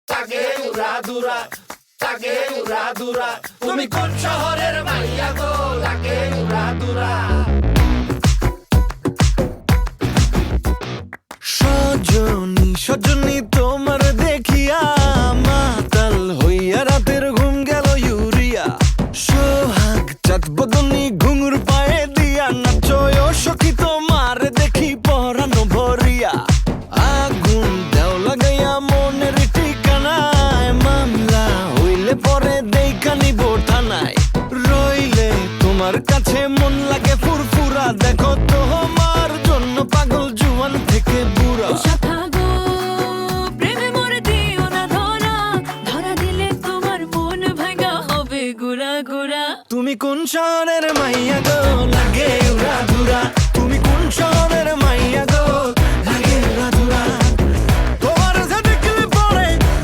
তাকে উড়া দুরা, তাকে উড়া দুরা। তুমি কোন শহরের মাইয়া গো, লাগে উড়া দুরা। সজনী সজনী তোমার দেখিয়া মাতাল হইয়া রাতের ঘুম গেল ইউরিয়া। সোহাগ চাঁদ বদনী ঘুঙুর পায়ে দিয়া নাচয় সখী তোমার দেখি পরানো ভরিয়া। আগুন দেও লাগাইয়া মনের ঠিকানায়, মামলা হইলে পরে দেখা নিব থানায়। রইলে তোমার কাছে মন লাগে ফুরফুরা, দেখো তোমার জন্য পাগল জুয়ান থেকে বুড়া। শাখা গো, প্রেমে মরে দিও না ধরা, ধরা দিলে তোমার মন ভাঙা হবে গুড়া গুড়া। তুমি কোন শহরের মাইয়া গো, লাগে